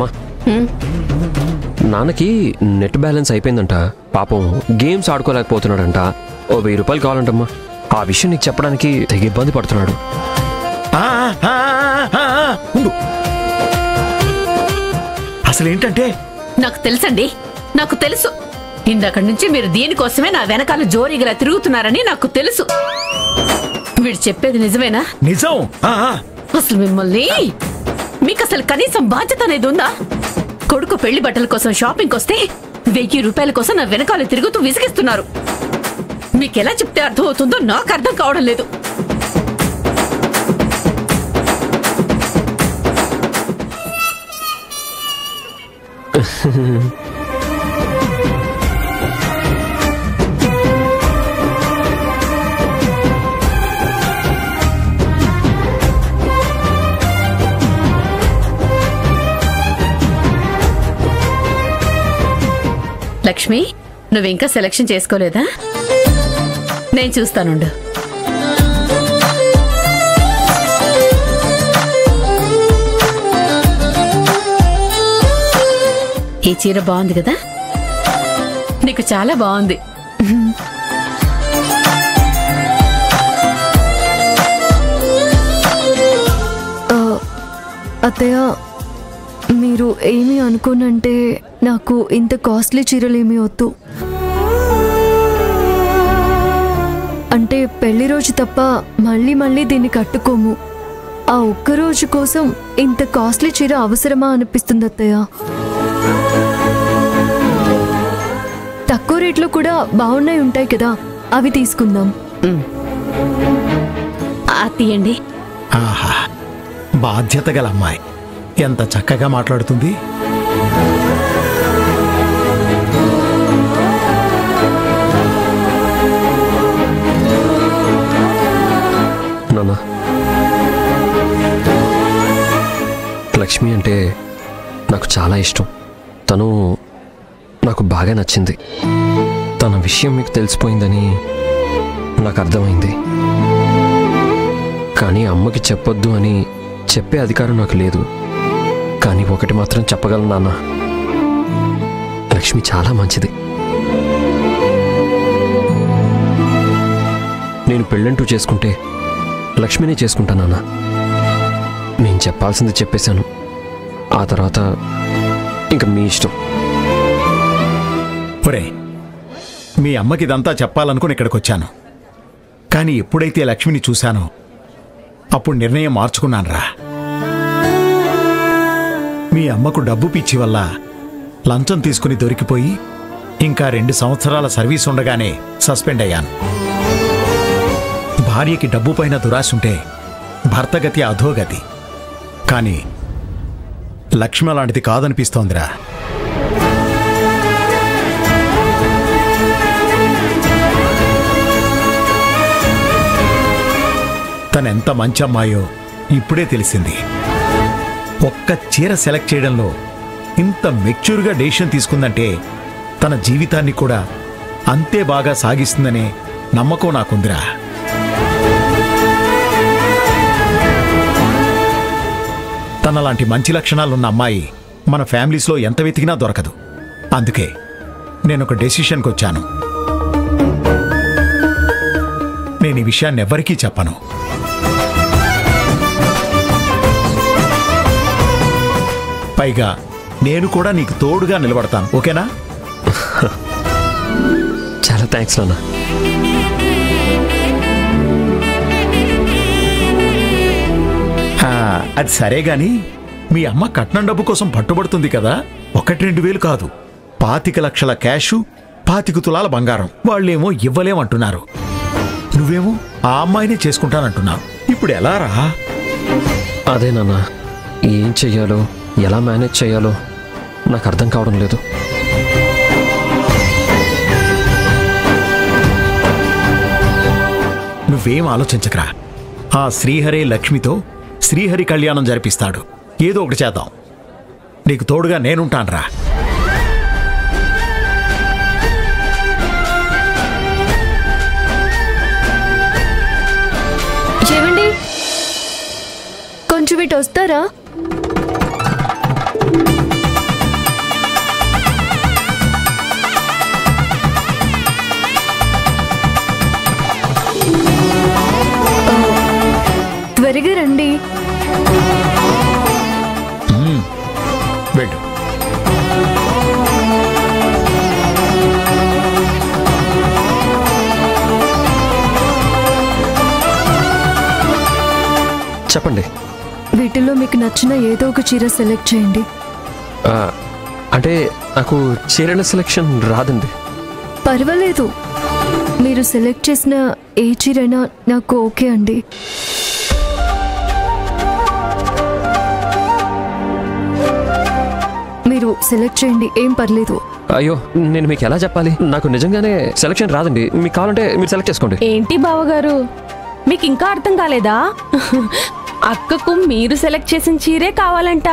అమ్మా నాన్నకి net balance అయిపోయిందంట పాపం గేమ్స్ ఆడుకోలేకపోతున్నాడంట ఓ 1000 రూపాయలు కావాలంటమ్మా ఆ విషయం నీకు చెప్పడానికి తెగ ఇబ్బంది పడుతున్నాడు అసలేంటంటే నాకు తెలుసండి నాకు తెలుసు ఇందక్కడి నుంచి మీరు దీనికోసమే నా వెనకాల జోరీగా తిరుగుతున్నారని నాకు తెలుసు వీడు చెప్పేది నిజమేనా నిజం అసలు మిమ్మల్ని మీకు అసలు కనీసం బాధ్యత అనేది ఉందా కొడుకు పెళ్లి బట్టల కోసం షాపింగ్ వస్తే 1000 రూపాయల కోసం నా వెనకాల తిరుగుతూ విసిగిస్తున్నారు మీకెలా చెప్తే అర్థం అవుతుందో నాకు అర్థం కావడం లేదు లక్ష్మి నువ్వింకా సెలక్షన్ చేసుకోలేదా నేను చూస్తానుండు ఈ చీర బాగుంది కదా నీకు చాలా బాగుంది అత్తయ్య మీరు ఏమీ అనుకోనంటే నాకు ఇంత కాస్ట్లీ చీరలేమీ వద్దు అంటే పెళ్లి రోజు తప్ప మళ్ళీ మళ్ళీ దీన్ని కట్టుకోము ఆ ఒక్కరోజు కోసం ఇంత కాస్ట్లీ చీర అవసరమా అనిపిస్తుంది అత్తయ్య తక్కువ రేట్లో కూడా బాగున్నాయి ఉంటాయి కదా అవి తీసుకుందాం తీయండి బాధ్యత గల అమ్మాయి ఎంత చక్కగా మాట్లాడుతుంది నాన్న లక్ష్మి అంటే నాకు చాలా ఇష్టం తను నాకు బాగా నచ్చింది తన విషయం మీకు తెలిసిపోయిందని నాకు అర్థమైంది కానీ అమ్మకి చెప్పొద్దు అని చెప్పే అధికారం నాకు లేదు కానీ ఒకటి మాత్రం చెప్పగలను నాన్న లక్ష్మి చాలా మంచిది నేను పెళ్ళంటూ చేసుకుంటే లక్ష్మినే చేసుకుంటా నాన్న నేను చెప్పాల్సింది చెప్పేశాను ఆ తర్వాత ఇంక మీ ఇష్టం ఒరే మీ అమ్మకి ఇదంతా చెప్పాలనుకుని ఇక్కడికి వచ్చాను కానీ ఎప్పుడైతే లక్ష్మిని చూశానో అప్పుడు నిర్ణయం మార్చుకున్నానురా మీ అమ్మకు డబ్బు పిచ్చి వల్ల లంచం తీసుకుని దొరికిపోయి ఇంకా 2 సంవత్సరాల సర్వీస్ ఉండగానే సస్పెండ్ అయ్యాను భార్యకి డబ్బు పైన దురాశుంటే భర్తగతి అధోగతి కానీ లక్ష్మి అలాంటిది కాదనిపిస్తోందిరా తనెంత మంచి అమ్మాయో ఇప్పుడే తెలిసింది ఒక్క చీర సెలెక్ట్ చేయడంలో ఇంత మెచ్యూర్గా డెసిషన్ తీసుకుందంటే తన జీవితాన్ని కూడా అంతే బాగా సాగిస్తుందనే నమ్మకం నాకుందిరా తనలాంటి మంచి లక్షణాలున్న అమ్మాయి మన ఫ్యామిలీస్లో ఎంత వెతికినా దొరకదు అందుకే నేను ఒక డెసిషన్కి వచ్చాను నేను ఈ విషయాన్ని ఎవ్వరికీ చెప్పను పైగా నేను కూడా నీకు తోడుగా నిలబడతాను ఓకేనా చాలా థ్యాంక్స్ నాన్న అది సరే గాని మీ అమ్మ కట్నం డబ్బు కోసం పట్టుబడుతుంది కదా 1-2 కాదు 25 లక్షల క్యాషు 25 తులాల బంగారం వాళ్ళేమో ఇవ్వలేమంటున్నారు నువ్వేమో ఆ అమ్మాయినే చేసుకుంటానంటున్నావు ఇప్పుడు ఎలా రా అదే నాన్న ఏం చెయ్యాలో ఎలా మేనేజ్ చేయాలో నాకు అర్థం కావడం లేదు నువ్వేం ఆలోచించకరా ఆ శ్రీహరే లక్ష్మితో శ్రీహరి కళ్యాణం జరిపిస్తాడు ఏదో ఒకటి చేద్దాం నీకు తోడుగా నేనుంటానురా ఏమండి కొంచెం ఇటు వస్తారా వాటిల్లో మీకు నచ్చిన ఏదో ఒక చీర సెలెక్ట్ చేయండి. అంటే నాకు చీరల సెలెక్షన్ రాదండి. పర్వాలేదు, మీరు సెలెక్ట్ చేసిన ఏ చీరైనా నాకు ఓకే అండి. మీరు సెలెక్ట్ చేయండి, ఏం పర్లేదు. అయ్యో, నేను మీకు ఎలా చెప్పాలి? నాకు నిజంగానే సెలెక్షన్ రాదండి. మీకు కావాలంటే మీరు సెలెక్ట్ చేసుకోండి. ఏంటి బావగారు, మీకు ఇంకా అర్థం కాలేదా? అక్కకు మీరు సెలెక్ట్ చేసిన చీరే కావాలంట.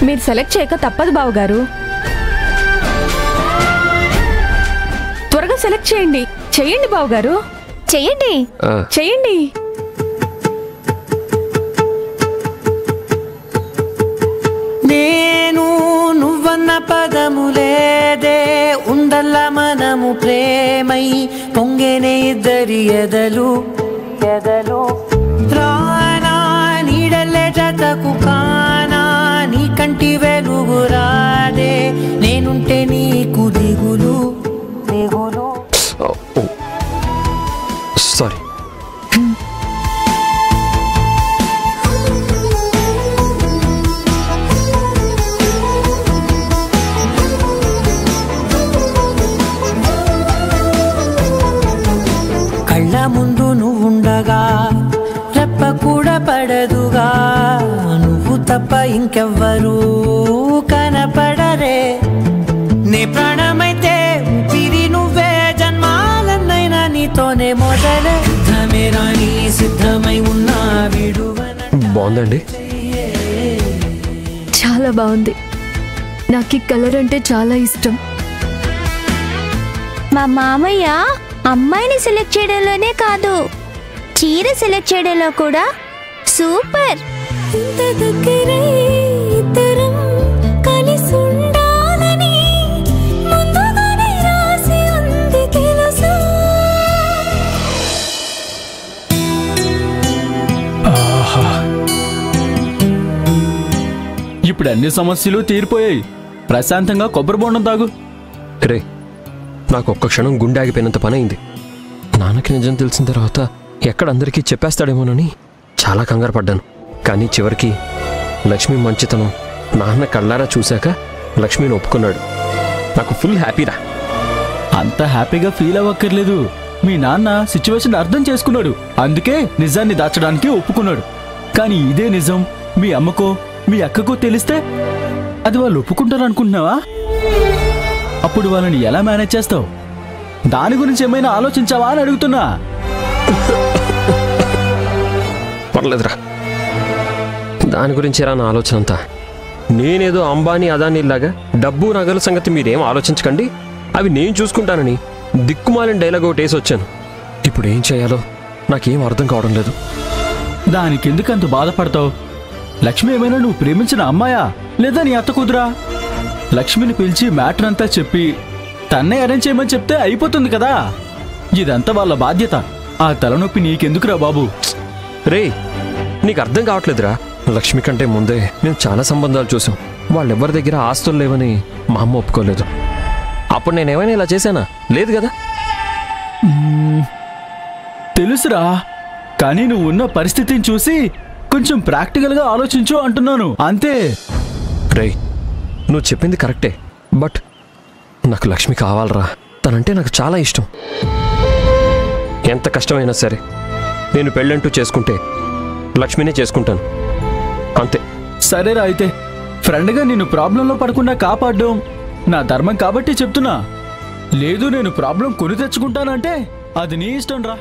మీరు సెలెక్ట్ చేయక తప్పదు బావగారు. త్వరగా సెలెక్ట్ చేయండి. చెయ్యండి బావగారు, చెయ్యండి చెయ్యండి. నేను నువ్వన్న పదము లేదే, ఉండల్ల మనము ప్రేమై పొంగేనే ఇద్దరి ఎదలు రానా నీడల్లే జతకు కానా, నీ కంటి వెలుగు రాదే, నేనుంటే నీకు దిగులు. సారీ. కళ్ళ ముందు నువ్వుండగా రెప్ప కూడా పడదుగా, నువ్వు తప్ప ఇంకెవ్వరూ కనపడరే. నీ ప్రాణమైతే ఊపిరి నువ్వే, జన్మాలన్నైనా నీతోనే మొదలే. సిద్ధమే రాని సిద్ధమై ఉన్నా విడువన. బాగుందండి. చాలా బాగుంది. నాకు ఈ కలర్ అంటే చాలా ఇష్టం. మా మామయ్య అమ్మాయిని సెలెక్ట్ చేయడంలోనే కాదు, చీర సెలెక్ట్ చేయడంలో కూడా సూపర్. ఇప్పుడు అన్ని సమస్యలు తీరిపోయాయి. ప్రశాంతంగా కొబ్బరి బోండం తాగు. రే, నాకు ఒక్క క్షణం గుండె ఆగిపోయినంత పని అయింది. నాన్నకి నిజం తెలిసిన తర్వాత ఎక్కడ అందరికీ చెప్పేస్తాడేమోనని చాలా కంగారు పడ్డాను. కానీ చివరికి లక్ష్మి మంచితనం నాన్న కళ్ళారా చూశాక లక్ష్మిని ఒప్పుకున్నాడు. నాకు ఫుల్ హ్యాపీరా. అంత హ్యాపీగా ఫీల్ అవ్వక్కర్లేదు. మీ నాన్న సిచ్యువేషన్ అర్థం చేసుకున్నాడు, అందుకే నిజాన్ని దాచడానికి ఒప్పుకున్నాడు. కానీ ఇదే నిజం మీ అమ్మకో మీ అక్కకో తెలిస్తే అది వాళ్ళు ఒప్పుకుంటారు అనుకుంటున్నావా? అప్పుడు వాళ్ళని ఎలా మేనేజ్ చేస్తావు? దాని గురించి ఏమైనా ఆలోచించావా అని అడుగుతున్నా. పర్లేదురా, దాని గురించి రా నా ఆలోచన అంతా. నేనేదో అంబానీ అదానీలాగా డబ్బు నగల సంగతి మీరేం ఆలోచించకండి, అవి నేను చూసుకుంటానని దిక్కుమాలిన డైలాగ్ ఒకటి వేసి వచ్చాను. ఇప్పుడు ఏం చేయాలో నాకేం అర్థం కావడం లేదు. దానికి ఎందుకు అంత బాధపడతావు? లక్ష్మి ఏమైనా నువ్వు ప్రేమించిన అమ్మాయా లేదా నీ అత్త కూతురా? లక్ష్మిని పిలిచి మ్యాటర్ అంతా చెప్పి తన్నే అరేంజ్ చేయమని చెప్తే అయిపోతుంది కదా. ఇదంతా వాళ్ళ బాధ్యత. ఆ తలనొప్పి నీకెందుకురా బాబు? రే, నీకు అర్థం కావట్లేదురా. లక్ష్మి కంటే ముందే మేము చాలా సంబంధాలు చూసాం. వాళ్ళెవ్వరి దగ్గర ఆస్తులు లేవని మా అమ్మ ఒప్పుకోలేదు. అప్పుడు నేనేమైనా ఇలా చేశానా? లేదు కదా. తెలుసురా, కానీ నువ్వు ఉన్న పరిస్థితిని చూసి కొంచెం ప్రాక్టికల్గా ఆలోచించు అంటున్నాను, అంతే. రే, నువ్వు చెప్పింది కరెక్టే, బట్ నాకు లక్ష్మి కావాలరా. తనంటే నాకు చాలా ఇష్టం. ఎంత కష్టమైనా సరే నేను పెళ్ళంటూ చేసుకుంటే లక్ష్మినే చేసుకుంటాను, అంతే. సరేరా, అయితే ఫ్రెండ్గా నిన్ను ప్రాబ్లంలో పడకుండా కాపాడడం నా ధర్మం కాబట్టి చెప్తున్నా. లేదు నేను ప్రాబ్లం కొని తెచ్చుకుంటానంటే అది నీ ఇష్టం రా.